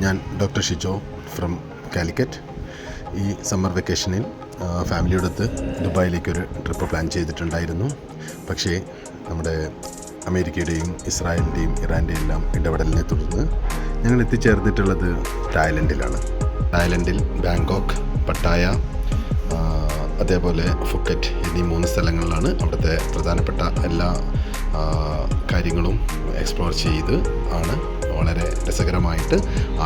ഞാൻ doctor Shijo from Calicut. ഈ summer വെക്കേഷനിൽ ഫാമിലിയോടൊത്ത് ദുബായിലേക്കൊരു ട്രിപ്പ് പ്ലാൻ ചെയ്തിട്ടുണ്ടായിരുന്നു. പക്ഷേ നമ്മുടെ അമേരിക്കയുടെയും ഇസ്രായേലിൻ്റെയും ഇറാൻ്റെയും എല്ലാം ഇടപെടലിനെ തുടർന്ന് ഞങ്ങൾ എത്തിച്ചേർന്നിട്ടുള്ളത് തായ്ലൻഡിലാണ്. തായ്ലൻഡിൽ ബാങ്കോക്ക്, പട്ടായ, അതേപോലെ ഫുക്കറ്റ് എന്നീ 3 സ്ഥലങ്ങളിലാണ്. അവിടുത്തെ പ്രധാനപ്പെട്ട എല്ലാ കാര്യങ്ങളും എക്സ്പ്ലോർ ചെയ്ത് ആണ് വളരെ രസകരമായിട്ട്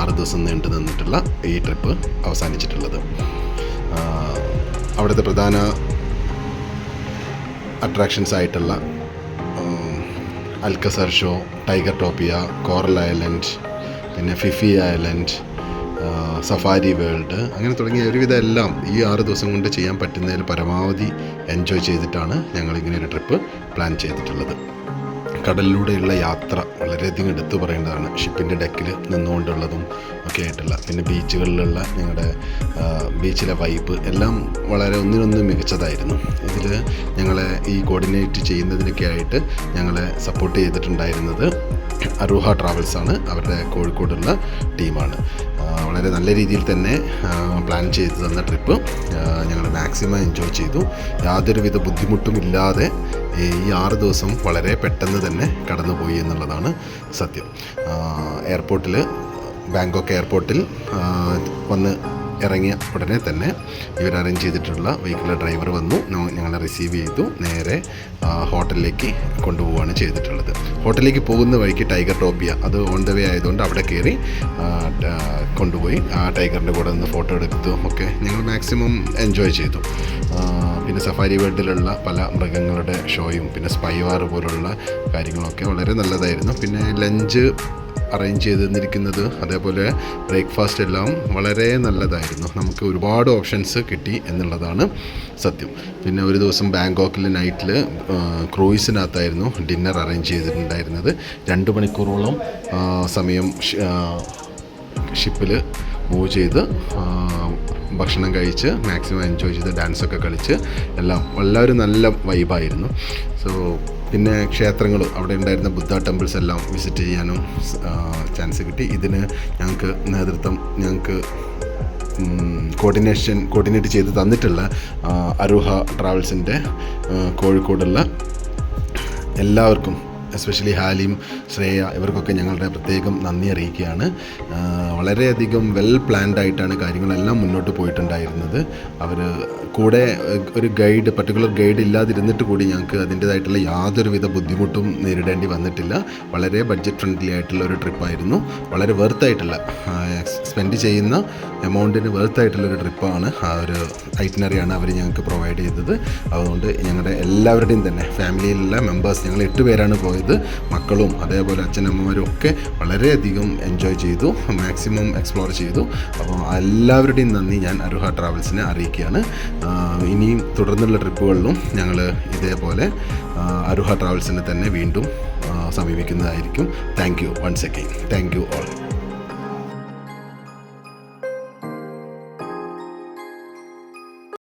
6 ദിവസം നീണ്ടു നിന്നിട്ടുള്ള ഈ ട്രിപ്പ് അവസാനിച്ചിട്ടുള്ളത്. അവിടുത്തെ പ്രധാന അട്രാക്ഷൻസ് ആയിട്ടുള്ള Alcazar show, Tiger Topia, Coral Island, പിന്നെ ഫിഫി ഐലൻഡ്, സഫാരി വേൾഡ്, അങ്ങനെ തുടങ്ങിയ ഒരുവിധം എല്ലാം ഈ 6 ദിവസം കൊണ്ട് ചെയ്യാൻ പറ്റുന്നതിൽ പരമാവധി എൻജോയ് ചെയ്തിട്ടാണ് ഞങ്ങളിങ്ങനെ ഒരു ട്രിപ്പ് പ്ലാൻ ചെയ്തിട്ടുള്ളത്. കടലിലൂടെയുള്ള യാത്ര വളരെയധികം എടുത്തു പറയേണ്ടതാണ്. ഷിപ്പിൻ്റെ ഡെക്കിൽ നിന്നുകൊണ്ടുള്ളതും ഒക്കെ ആയിട്ടുള്ള, പിന്നെ ബീച്ചുകളിലുള്ള ഞങ്ങളുടെ ബീച്ചിലെ വൈബ് എല്ലാം വളരെ ഒന്നിനൊന്ന് മികച്ചതായിരുന്നു. ഇതിൽ ഞങ്ങളെ ഈ കോർഡിനേറ്റ് ചെയ്യുന്നതിനൊക്കെ ആയിട്ട് ഞങ്ങളെ സപ്പോർട്ട് ചെയ്തിട്ടുണ്ടായിരുന്നത് അറൂഹ ട്രാവൽസാണ്. അവരുടെ കോഴിക്കോടുള്ള ടീമാണ്. വളരെ നല്ല രീതിയിൽ തന്നെ പ്ലാൻ ചെയ്ത് തന്ന ട്രിപ്പ് ഞങ്ങൾ മാക്സിമം എൻജോയ് ചെയ്തു. യാതൊരുവിധ ബുദ്ധിമുട്ടും ഇല്ലാതെ ഈ 6 ദിവസം വളരെ പെട്ടെന്ന് തന്നെ കടന്നുപോയി എന്നുള്ളതാണ് സത്യം. എയർപോർട്ടിൽ, ബാങ്കോക്ക് എയർപോർട്ടിൽ വന്ന് ഇറങ്ങിയ ഉടനെ തന്നെ ഇവർ അറേഞ്ച് ചെയ്തിട്ടുള്ള വെഹിക്കിളിലെ ഡ്രൈവർ വന്നു, ഞങ്ങളെ റിസീവ് ചെയ്തു. നേരെ ഹോട്ടലിലേക്ക് കൊണ്ടുപോവുകയാണ് ചെയ്തിട്ടുള്ളത്. ഹോട്ടലിലേക്ക് പോകുന്ന വഴിക്ക് ടൈഗർ ടോപ്പിയ, അത് ഓൺ ദ വേ ആയതുകൊണ്ട് അവിടെ കയറി കൊണ്ടുപോയി ആ ടൈഗറിൻ്റെ കൂടെ നിന്ന് ഫോട്ടോ എടുത്തു ഒക്കെ ഞങ്ങൾ മാക്സിമം എൻജോയ് ചെയ്തു. പിന്നെ സഫാരി വേൾഡിലുള്ള പല മൃഗങ്ങളുടെ ഷോയും പിന്നെ സ്പൈവാർ പോലുള്ള കാര്യങ്ങളൊക്കെ വളരെ നല്ലതായിരുന്നു. പിന്നെ ലഞ്ച് അറേഞ്ച് ചെയ്ത് തന്നിരിക്കുന്നത്, അതേപോലെ ബ്രേക്ക്ഫാസ്റ്റ് എല്ലാം വളരെ നല്ലതായിരുന്നു. നമുക്ക് ഒരുപാട് ഓപ്ഷൻസ് കിട്ടി എന്നുള്ളതാണ് സത്യം. പിന്നെ ഒരു ദിവസം ബാങ്കോക്കിൽ നൈറ്റിൽ ക്രൂയിസിനകത്തായിരുന്നു ഡിന്നർ അറേഞ്ച് ചെയ്തിട്ടുണ്ടായിരുന്നത്. 2 മണിക്കൂറോളം സമയം ഷിപ്പിൽ മൂവ് ചെയ്ത് ഭക്ഷണം കഴിച്ച് മാക്സിമം എൻജോയ് ചെയ്ത് ഡാൻസൊക്കെ കളിച്ച് എല്ലാവരും നല്ല വൈബായിരുന്നു. സോ പിന്നെ ക്ഷേത്രങ്ങൾ, അവിടെ ഉണ്ടായിരുന്ന ബുദ്ധ ടെമ്പിൾസ് എല്ലാം വിസിറ്റ് ചെയ്യാനും ചാൻസ് കിട്ടി. ഇതിന് ഞങ്ങൾക്ക് കോർഡിനേറ്റ് ചെയ്ത് തന്നിട്ടുള്ള അറൂഹ ട്രാവൽസിൻ്റെ കോഴിക്കോടുള്ള എല്ലാവർക്കും, എസ്പെഷ്യലി ഹാലിം, ശ്രേയ, ഇവർക്കൊക്കെ ഞങ്ങളുടെ പ്രത്യേകം നന്ദി അറിയിക്കുകയാണ്. വളരെയധികം വെൽ പ്ലാൻഡ് ആയിട്ടാണ് കാര്യങ്ങളെല്ലാം മുന്നോട്ട് പോയിട്ടുണ്ടായിരുന്നത്. അവർ കൂടെ ഒരു പർട്ടിക്കുലർ ഗൈഡ് ഇല്ലാതിരുന്നിട്ട് കൂടി ഞങ്ങൾക്ക് അതിൻ്റേതായിട്ടുള്ള യാതൊരുവിധ ബുദ്ധിമുട്ടും നേരിടേണ്ടി വന്നിട്ടില്ല. വളരെ ബഡ്ജറ്റ് ഫ്രണ്ട്ലി ആയിട്ടുള്ള ഒരു ട്രിപ്പായിരുന്നു. വളരെ വെർത്തായിട്ടുള്ള, സ്പെൻഡ് ചെയ്യുന്ന എമൗണ്ടിന് വെർത്തായിട്ടുള്ളൊരു ട്രിപ്പാണ്. ആ ഒരു ഐറ്റിനറിയാണ് അവർ ഞങ്ങൾക്ക് പ്രൊവൈഡ് ചെയ്തത്. അതുകൊണ്ട് ഞങ്ങളുടെ എല്ലാവരുടെയും തന്നെ ഫാമിലിയിലുള്ള മെമ്പേഴ്സ്, ഞങ്ങൾ 8 പേരാണ് പോയത്. മക്കളും അതേപോലെ അച്ഛനമ്മമാരും ഒക്കെ വളരെയധികം എൻജോയ് ചെയ്തു, മാക്സിമം എക്സ്പ്ലോർ ചെയ്തു. അപ്പോൾ എല്ലാവരുടെയും നന്ദി ഞാൻ അറൂഹ ട്രാവൽസിനെ അറിയിക്കുകയാണ്. ഇനിയും തുടർന്നുള്ള ട്രിപ്പുകളിലും ഞങ്ങൾ ഇതേപോലെ അറൂഹ ട്രാവൽസിനെ തന്നെ വീണ്ടും സമീപിക്കുന്നതായിരിക്കും. Thank you once again. Thank you all.